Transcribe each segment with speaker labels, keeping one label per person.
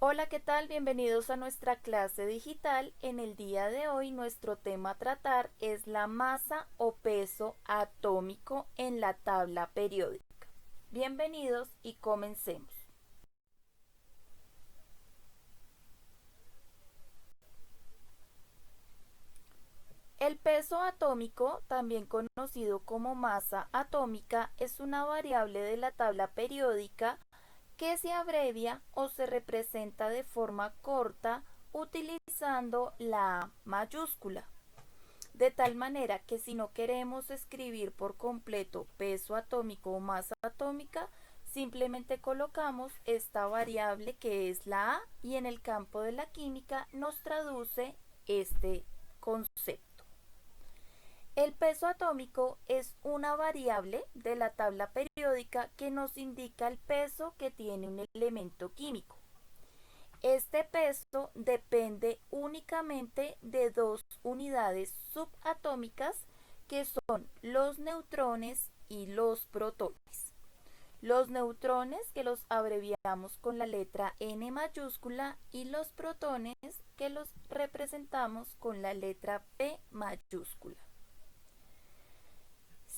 Speaker 1: Hola, ¿qué tal? Bienvenidos a nuestra clase digital. En el día de hoy nuestro tema a tratar es la masa o peso atómico en la tabla periódica. Bienvenidos y comencemos. El peso atómico, también conocido como masa atómica, es una variable de la tabla periódica que se abrevia o se representa de forma corta utilizando la A mayúscula. De tal manera que si no queremos escribir por completo peso atómico o masa atómica, simplemente colocamos esta variable que es la A y en el campo de la química nos traduce este concepto. El peso atómico es una variable de la tabla periódica que nos indica el peso que tiene un elemento químico. Este peso depende únicamente de dos unidades subatómicas que son los neutrones y los protones. Los neutrones que los abreviamos con la letra N mayúscula y los protones que los representamos con la letra P mayúscula.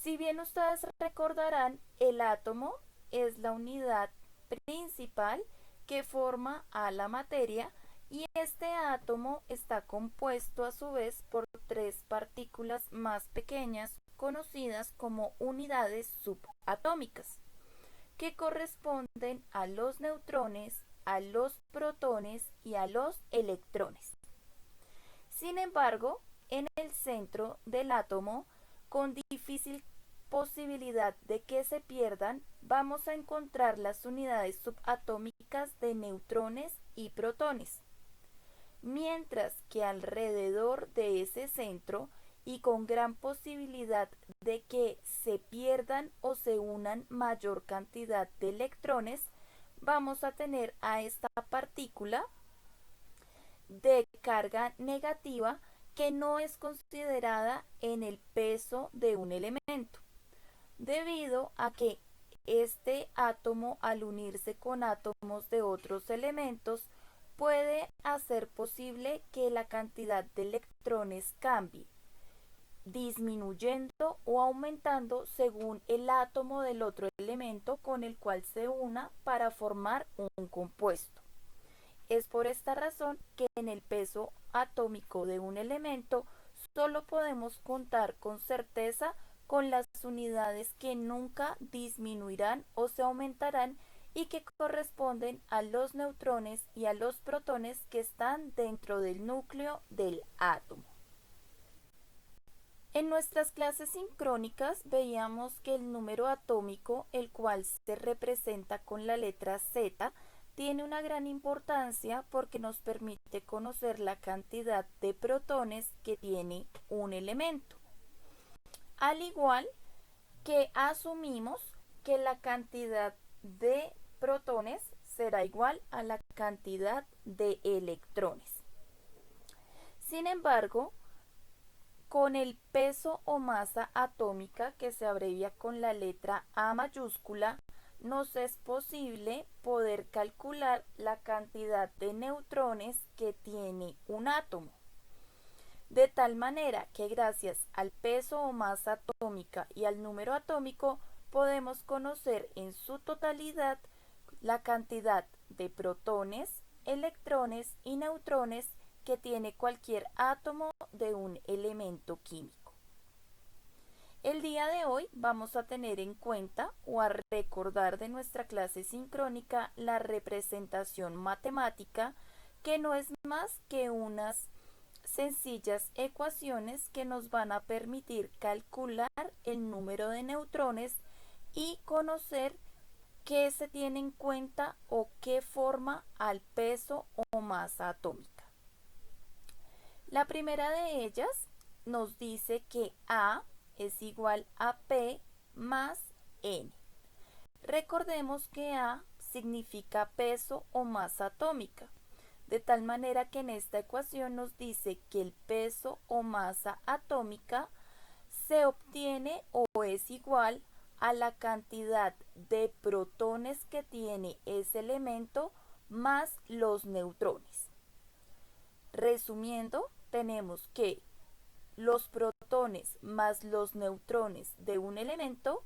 Speaker 1: Si bien ustedes recordarán, el átomo es la unidad principal que forma a la materia y este átomo está compuesto a su vez por tres partículas más pequeñas conocidas como unidades subatómicas, que corresponden a los neutrones, a los protones y a los electrones. Sin embargo, en el centro del átomo, con difícil posibilidad de que se pierdan, vamos a encontrar las unidades subatómicas de neutrones y protones. Mientras que alrededor de ese centro y con gran posibilidad de que se pierdan o se unan mayor cantidad de electrones, vamos a tener a esta partícula de carga negativa que no es considerada en el peso de un elemento, debido a que este átomo al unirse con átomos de otros elementos puede hacer posible que la cantidad de electrones cambie, disminuyendo o aumentando según el átomo del otro elemento con el cual se una para formar un compuesto. Es por esta razón que en el peso atómico de un elemento solo podemos contar con certeza con las unidades que nunca disminuirán o se aumentarán y que corresponden a los neutrones y a los protones que están dentro del núcleo del átomo. En nuestras clases sincrónicas veíamos que el número atómico, el cual se representa con la letra Z, tiene una gran importancia porque nos permite conocer la cantidad de protones que tiene un elemento. Al igual que asumimos que la cantidad de protones será igual a la cantidad de electrones. Sin embargo, con el peso o masa atómica, que se abrevia con la letra A mayúscula, nos es posible poder calcular la cantidad de neutrones que tiene un átomo. De tal manera que gracias al peso o masa atómica y al número atómico podemos conocer en su totalidad la cantidad de protones, electrones y neutrones que tiene cualquier átomo de un elemento químico. El día de hoy vamos a tener en cuenta o a recordar de nuestra clase sincrónica la representación matemática, que no es más que unas sencillas ecuaciones que nos van a permitir calcular el número de neutrones y conocer qué se tiene en cuenta o qué forma al peso o masa atómica. La primera de ellas nos dice que A es igual a P más N. Recordemos que A significa peso o masa atómica, de tal manera que en esta ecuación nos dice que el peso o masa atómica se obtiene o es igual a la cantidad de protones que tiene ese elemento más los neutrones. Resumiendo, tenemos que los protones más los neutrones de un elemento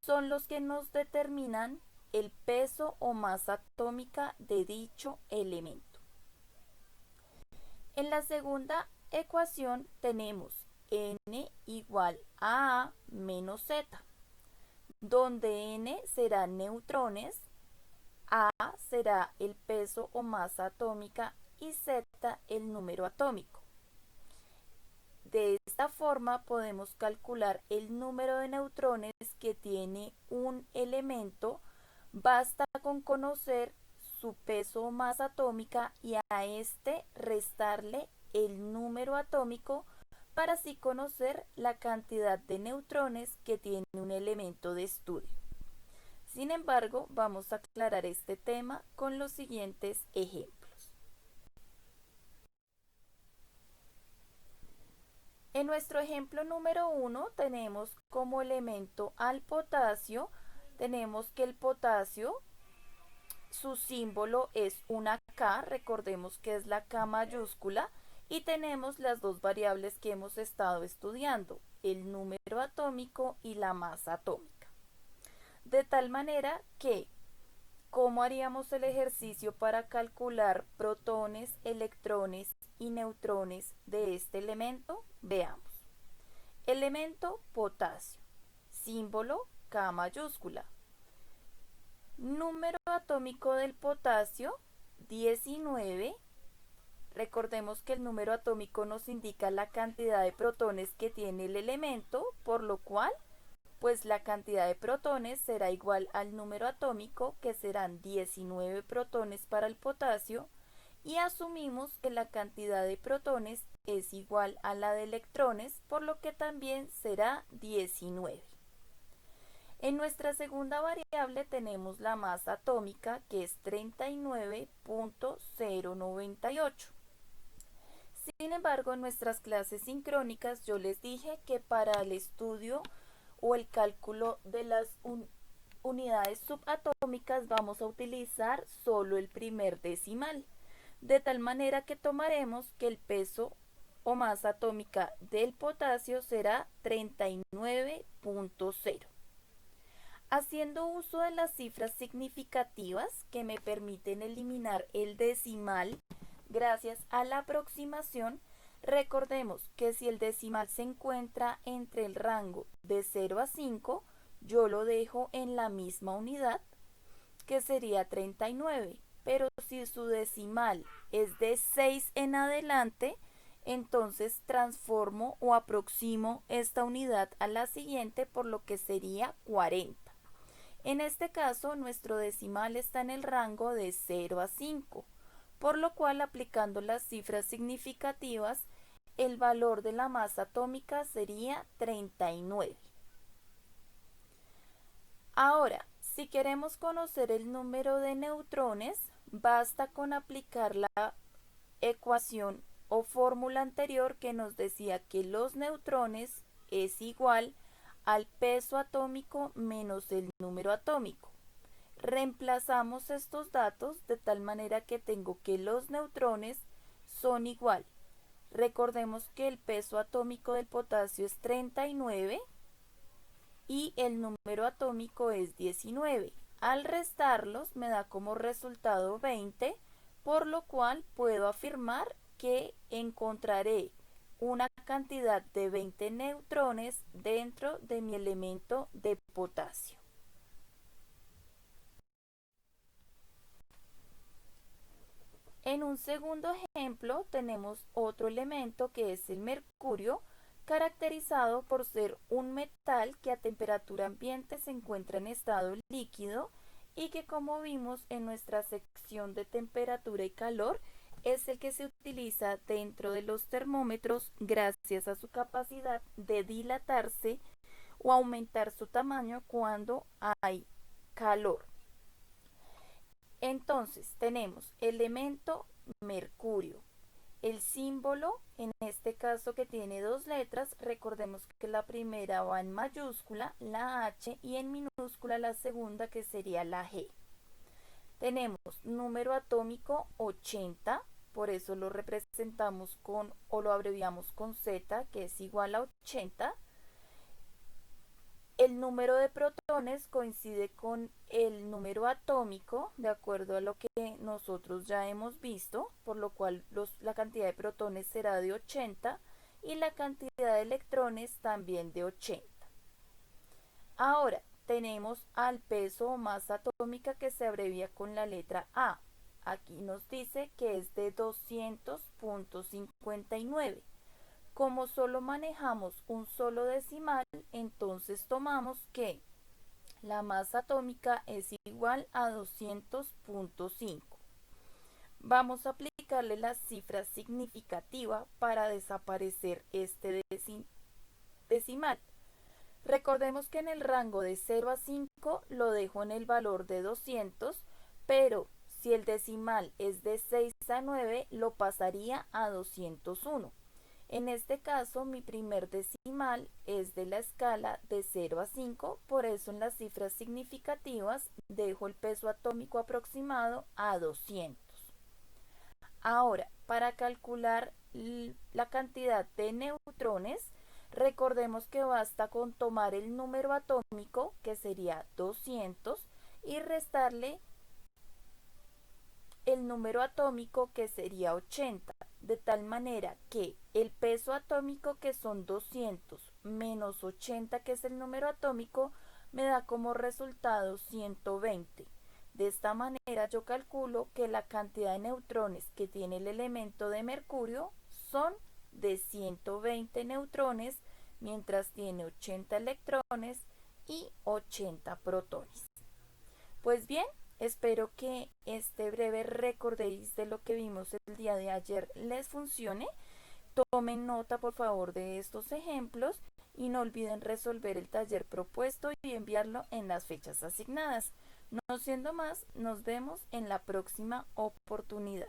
Speaker 1: son los que nos determinan el peso o masa atómica de dicho elemento. En la segunda ecuación tenemos n igual a A menos Z, donde n será neutrones, A será el peso o masa atómica y Z el número atómico. De esta forma podemos calcular el número de neutrones que tiene un elemento. Basta con conocer su peso o masa atómica y a este restarle el número atómico para así conocer la cantidad de neutrones que tiene un elemento de estudio. Sin embargo, vamos a aclarar este tema con los siguientes ejemplos. En nuestro ejemplo número 1 tenemos como elemento al potasio. Tenemos que el potasio, su símbolo es una K, recordemos que es la K mayúscula, y tenemos las dos variables que hemos estado estudiando, el número atómico y la masa atómica. De tal manera que, ¿cómo haríamos el ejercicio para calcular protones, electrones y neutrones de este elemento? Veamos. Elemento potasio, símbolo K mayúscula. Número atómico del potasio, 19. Recordemos que el número atómico nos indica la cantidad de protones que tiene el elemento, por lo cual, pues la cantidad de protones será igual al número atómico, que serán 19 protones para el potasio, y asumimos que la cantidad de protones es igual a la de electrones, por lo que también será 19. En nuestra segunda variable tenemos la masa atómica, que es 39.098. Sin embargo, en nuestras clases sincrónicas yo les dije que para el estudio o el cálculo de las unidades subatómicas vamos a utilizar solo el primer decimal, de tal manera que tomaremos que el peso o masa atómica del potasio será 39.0. Haciendo uso de las cifras significativas que me permiten eliminar el decimal gracias a la aproximación, recordemos que si el decimal se encuentra entre el rango de 0 a 5, yo lo dejo en la misma unidad, que sería 39, pero si su decimal es de 6 en adelante, entonces transformo o aproximo esta unidad a la siguiente, por lo que sería 40. En este caso, nuestro decimal está en el rango de 0 a 5, por lo cual, aplicando las cifras significativas, el valor de la masa atómica sería 39. Ahora, si queremos conocer el número de neutrones, basta con aplicar la ecuación o fórmula anterior que nos decía que los neutrones es igual al peso atómico menos el número atómico. Reemplazamos estos datos de tal manera que tengo que los neutrones son igual. Recordemos que el peso atómico del potasio es 39 y el número atómico es 19. Al restarlos me da como resultado 20, por lo cual puedo afirmar que encontraré una cantidad de 20 neutrones dentro de mi elemento de potasio. En un segundo ejemplo tenemos otro elemento que es el mercurio, caracterizado por ser un metal que a temperatura ambiente se encuentra en estado líquido y que, como vimos en nuestra sección de temperatura y calor, es el que se utiliza dentro de los termómetros gracias a su capacidad de dilatarse o aumentar su tamaño cuando hay calor. Entonces tenemos elemento mercurio. El símbolo, en este caso que tiene dos letras, recordemos que la primera va en mayúscula, la H, y en minúscula la segunda, que sería la G. Tenemos número atómico 80, por eso lo representamos con o lo abreviamos con Z, que es igual a 80. El número de protones coincide con el número atómico, de acuerdo a lo que nosotros ya hemos visto, por lo cual la cantidad de protones será de 80 y la cantidad de electrones también de 80. Ahora, tenemos al peso o masa atómica que se abrevia con la letra A. Aquí nos dice que es de 200.59. Como solo manejamos un solo decimal, entonces tomamos que la masa atómica es igual a 200.5. Vamos a aplicarle la cifra significativa para desaparecer este decimal. Recordemos que en el rango de 0 a 5 lo dejo en el valor de 200, pero si el decimal es de 6 a 9 lo pasaría a 201. En este caso, mi primer decimal es de la escala de 0 a 5, por eso en las cifras significativas dejo el peso atómico aproximado a 200. Ahora, para calcular la cantidad de neutrones, recordemos que basta con tomar el número atómico, que sería 200, y restarle el número atómico, que sería 80, de tal manera que el peso atómico, que son 200, menos 80, que es el número atómico, me da como resultado 120. De esta manera yo calculo que la cantidad de neutrones que tiene el elemento de mercurio son de 120 neutrones, mientras tiene 80 electrones y 80 protones. Pues bien, espero que este breve recordéis de lo que vimos el día de ayer les funcione. Tomen nota por favor de estos ejemplos y no olviden resolver el taller propuesto y enviarlo en las fechas asignadas. No siendo más, nos vemos en la próxima oportunidad.